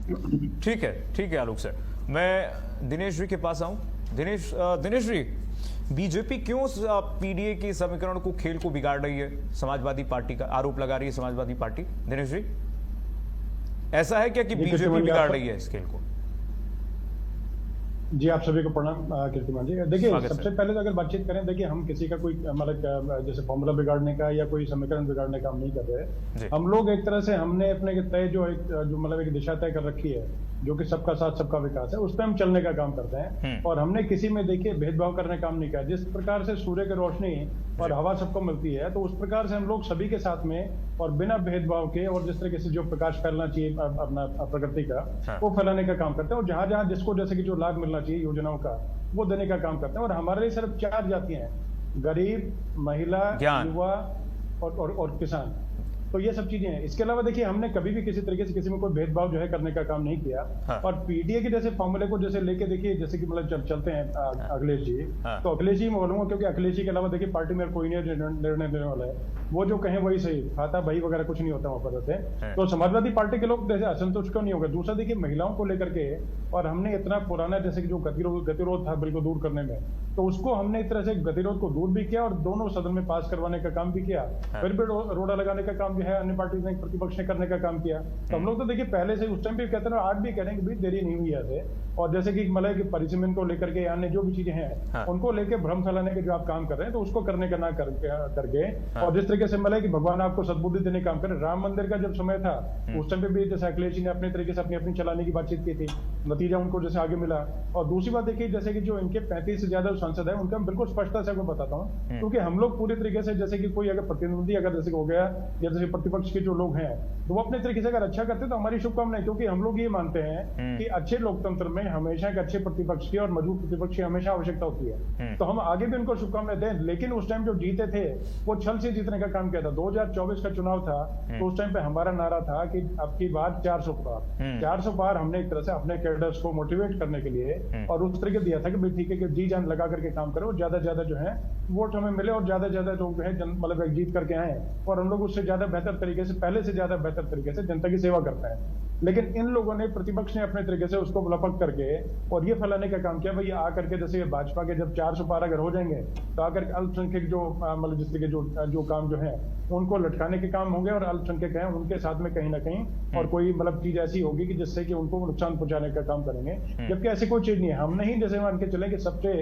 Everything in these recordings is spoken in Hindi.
ठीक है आलोक सर, मैं दिनेश जी के पास आऊं। दिनेश जी, बीजेपी क्यों पीडीए की समीकरण को, खेल को बिगाड़ रही है? समाजवादी पार्टी का आरोप लगा रही है समाजवादी पार्टी। दिनेश जी, ऐसा है क्या कि बीजेपी बिगाड़ रही है इस खेल को? जी, आप सभी को प्रणाम कीर्तिमान जी। देखिए, सबसे पहले तो अगर बातचीत करें, देखिए हम किसी का कोई मतलब जैसे फॉर्मूला बिगाड़ने का या कोई समीकरण बिगाड़ने का हम नहीं कर रहे। हम लोग एक तरह से हमने अपने तय जो मतलब एक दिशा तय कर रखी है, जो कि सबका साथ सबका विकास है, उस पर हम चलने का काम करते हैं। और हमने किसी में देखिए भेदभाव करने का काम नहीं किया। जिस प्रकार से सूर्य की रोशनी और हवा सबको मिलती है, तो उस प्रकार से हम लोग सभी के साथ में और बिना भेदभाव के और जिस तरीके से जो प्रकाश फैलना चाहिए अपना प्रकृति का, वो फैलाने का काम करते हैं। और जहां जहां जिसको जैसे कि जो लाभ मिलना चाहिए योजनाओं का, वो देने का काम करते हैं। और हमारे लिए सिर्फ 4 जातियां हैं: गरीब, महिला, युवा और किसान। तो ये सब चीजें हैं। इसके अलावा देखिए, हमने कभी भी किसी तरीके से किसी में कोई भेदभाव जो है करने का काम नहीं किया। और पीडीए के जैसे फॉर्मूले को जैसे लेके देखिए, जैसे कि मतलब चलते हैं अखिलेश जी, तो अखिलेश जी मैं बोलूंगा, क्योंकि अखिलेश जी के अलावा देखिए पार्टी में कोई नहीं निर्णय देने वाला है। वो जो कहें वही सही, खाता भाई वगैरह कुछ नहीं होता वहां पर रहते। तो समाजवादी पार्टी के लोग जैसे असंतुष्ट क्यों नहीं होगा? दूसरा देखिए, महिलाओं को लेकर के, और हमने इतना पुराना जैसे कि जो गतिरोध था बिल को दूर करने में, तो उसको हमने इस तरह से गतिरोध को दूर भी किया और दोनों सदन में पास करवाने का काम भी किया। फिर भी रोड़ा लगाने का काम जो है अन्य पार्टी ने, प्रतिपक्ष ने करने का काम किया। तो हम लोग तो देखिए पहले से उस टाइम भी कहते हैं, आज भी कह रहे हैं कि भाई देरी नहीं हुई है। और जैसे कि मतलब कि परिसीमन को लेकर के अन्य जो भी चीजें हैं, उनको लेकर भ्रम फैलाने के जो आप काम कर रहे हैं, तो उसको करने का ना करके, और जिस तरीके से मतलब कि भगवान आपको सद्बुद्धि देने का काम कर रहे। राम मंदिर का जब समय था, उस टाइम पे भी जैसे अखिलेश जी ने अपने तरीके से अपनी चलाने की बातचीत की थी, नतीजा उनको जैसे आगे मिला। और दूसरी बात देखिए, जैसे कि जो इनके 35 से ज्यादा सांसद है, उनका बिल्कुल स्पष्टता से आपको बताता हूँ, क्योंकि हम लोग पूरी तरीके से जैसे कि कोई अगर प्रतिनिधि अगर जैसे हो गया या जैसे प्रतिपक्ष के जो लोग हैं, तो वो अपने तरीके से अगर अच्छा करते तो हमारी शुभकामनाएं। क्योंकि हम लोग ये मानते हैं कि अच्छे लोकतंत्र में हमेशा एक अच्छे प्रतिपक्ष की और मजबूत प्रतिपक्ष की हमेशा आवश्यकता होती है। तो हम आगे भी उनको शुभकामनाएं दें। लेकिन उस टाइम जो जीते थे, वो छल से जीतने का काम किया था। 2024 का चुनाव था, तो उस टाइम पे हमारा नारा था कि अब की बार 400 पार। 400 पार हमने एक तरह से अपने कैडर्स को मोटिवेट करने के लिए और उस तरीके दिया था कि भाई ठीक है कि जी जान लगा करके काम करो, ज्यादा ज्यादा जो है वोट हमें मिले और ज्यादा ज्यादा लोग है मतलब जीत करके आए, और हम लोग उससे ज्यादा बेहतर तरीके से, पहले से ज्यादा बेहतर तरीके से जनता की सेवा करते हैं। लेकिन इन लोगों ने, प्रतिपक्ष ने अपने तरीके से उसको लपक करके और ये फैलाने का काम किया भाई आकर के, जैसे भाजपा के जब 400 पार अगर हो जाएंगे, तो आकर अल्पसंख्यक जो मतलब जिस तरीके जो काम जो है उनको लटकाने के काम होंगे, और अल्पसंख्यक हैं उनके साथ में कहीं ना कहीं और कोई मतलब चीज ऐसी होगी कि जिससे कि उनको नुकसान पहुंचाने का काम करेंगे। जबकि ऐसी कोई चीज नहीं है। हम नहीं जैसे मान के चले कि सबसे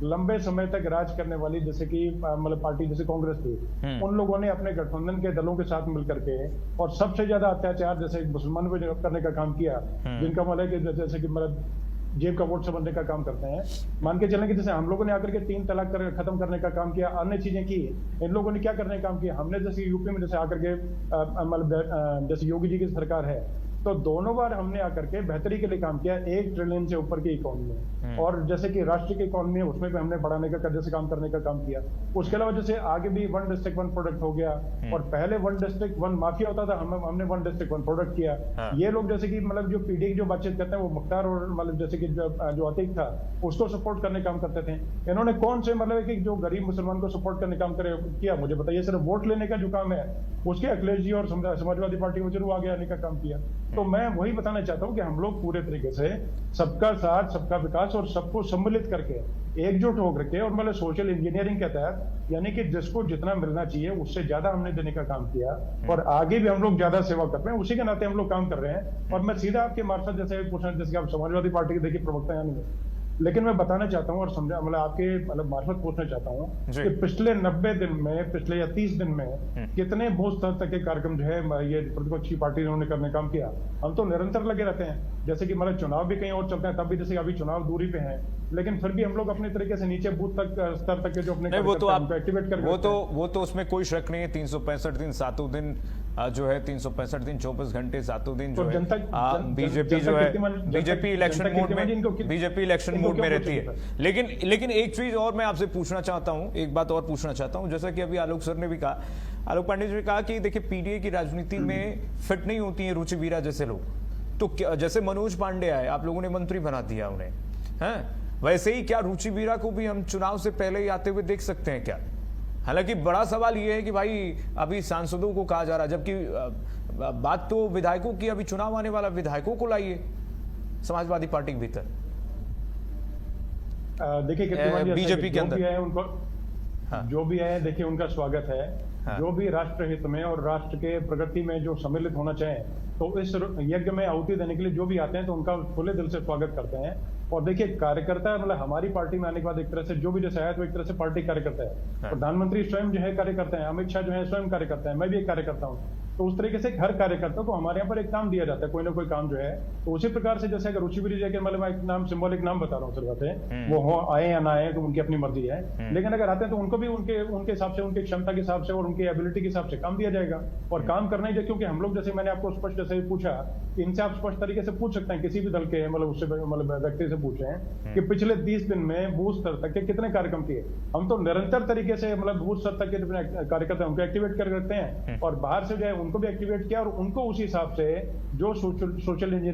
लंबे समय तक राज करने वाली जैसे कि मतलब पार्टी जैसे कांग्रेस थी, उन लोगों ने अपने गठबंधन के दलों के साथ मिलकर के और सबसे ज्यादा अत्याचार जैसे मुसलमान पे करने का काम किया, जिनका मतलब कि जैसे कि मतलब जेब का वोट समझने का काम करते हैं। मान के चलें कि जैसे हम लोगों ने आकर के 3 तलाक खत्म करने का काम किया, अन्य चीजें की। इन लोगों ने क्या करने का काम किया? हमने जैसे यूपी में जैसे आकर के मतलब जैसे योगी जी की सरकार है, तो दोनों बार हमने आकर के बेहतरी के लिए काम किया। 1 ट्रिलियन से ऊपर की इकोनॉमी है, और जैसे कि राष्ट्र की इकोनॉमी है उसमें भी हमने बढ़ाने का जैसे काम करने का काम किया। उसके अलावा जैसे आगे भी 1 डिस्ट्रिक्ट 1 प्रोडक्ट हो गया, और पहले 1 डिस्ट्रिक्ट 1 माफिया होता था, हमने 1 डिस्ट्रिक्ट 1 प्रोडक्ट किया। ये लोग जैसे कि मतलब जो पीडी की जो बातचीत करते हैं, वो मुख्तार और मतलब जैसे कि जो अतीक था उसको सपोर्ट करने का काम करते थे। इन्होंने कौन से मतलब कि जो गरीब मुसलमान को सपोर्ट करने का काम किया? मुझे बताइए। सिर्फ वोट लेने का जो काम है उसके अखिलेश जी और समाजवादी पार्टी को जरूर आगे आने का काम किया। तो मैं वही बताना चाहता हूं कि हम लोग पूरे तरीके से सबका साथ सबका विकास और सबको सम्मिलित करके एकजुट होकर के, और मतलब सोशल इंजीनियरिंग के तहत, यानी कि जिसको जितना मिलना चाहिए उससे ज्यादा हमने देने का काम किया, और आगे भी हम लोग ज्यादा सेवा कर रहे हैं। उसी के नाते हम लोग काम कर रहे हैं। और मैं सीधा आपके मार्फत जैसे पूछना, जैसे आप समाजवादी पार्टी के देखिए प्रवक्ता यानी, लेकिन मैं बताना चाहता हूं और समझा मतलब आपके मतलब मार्फत पूछना चाहता हूं कि पिछले 90 दिन में, पिछले या 30 दिन में कितने बूथ स्तर तक के कार्यक्रम जो है ये प्रतिपक्षी पार्टी ने करने काम किया। हम तो निरंतर लगे रहते हैं। जैसे कि मतलब चुनाव भी कहीं और चलते हैं, तब भी जैसे अभी चुनाव दूरी पे हैं, लेकिन फिर भी हम लोग अपने तरीके से नीचे बूथ तक स्तर तक के जो अपने वो तो आप एक्टिवेट कर, वो तो उसमें कोई शक नहीं है। 365 दिन 7 दिन जो है, 365 दिन 24 घंटे 7 दिन जो है बीजेपी जो है, बीजेपी इलेक्शन मोड में रहती है। लेकिन एक चीज और मैं आपसे पूछना चाहता हूं, एक बात और पूछना चाहता हूं। जैसा कि अभी आलोक सर ने भी कहा, आलोक पांडे जी ने कहा कि देखिए पीडीए की राजनीति में फिट नहीं होती है रुचि वीरा जैसे लोग। तो जैसे मनोज पांडे आए, आप लोगों ने मंत्री बना दिया उन्हें, हैं? वैसे ही क्या रुचि वीरा को भी हम चुनाव से पहले ही आते हुए देख सकते हैं क्या? हालांकि बड़ा सवाल ये है कि भाई अभी सांसदों को कहा जा रहा है, जबकि बात तो विधायकों की, अभी चुनाव आने वाला, विधायकों को लाइए समाजवादी पार्टी के भीतर। देखिए बीजेपी के अंदर भी है उनको, हाँ। जो भी है देखिए उनका स्वागत है, हाँ। जो भी राष्ट्र हित में और राष्ट्र के प्रगति में जो सम्मिलित होना चाहे तो इस यज्ञ में आहुति देने के लिए जो भी आते हैं तो उनका खुले दिल से स्वागत करते हैं। और देखिए कार्यकर्ता मतलब हमारी पार्टी में आने के बाद एक तरह से जो भी जैसे आया तो एक तरह से पार्टी कार्यकर्ता है, हाँ। प्रधानमंत्री स्वयं जो है कार्यकर्ता है, अमित शाह जो है स्वयं कार्यकर्ता है, मैं भी एक कार्यकर्ता हूँ। तो उस तरीके से हर कार्यकर्ता को हमारे यहाँ पर एक काम दिया जाता है, कोई ना कोई काम जो है। तो उसी प्रकार से जैसे अगर रुचिवीर जी के मतलब मैं एक नाम सिंबॉलिक नाम बता रहा हूँ सर, बातें वो हो आए या ना आए तो उनकी अपनी मर्जी है, लेकिन अगर आते हैं तो उनको भी उनके हिसाब से, उनकी क्षमता के हिसाब से और उनकी एबिलिटी के हिसाब से काम दिया जाएगा। और काम करना ही, क्योंकि हम लोग जैसे मैंने आपको स्पष्ट जैसे पूछा, इनसे आप स्पष्ट तरीके से पूछ सकते हैं, किसी भी दल के मतलब उससे मतलब व्यक्ति से पूछें कि पिछले 30 दिन में बूथ स्तर तक के कितने कार्यक्रम किए। हम तो निरंतर तरीके से मतलब बूथ स्तर तक के कार्यकर्ता उनको एक्टिवेट कर करते हैं और बाहर से जो है उनको भी एक्टिवेट किया और उनको उसी हिसाब से जो सोशल इंजीनियरिंग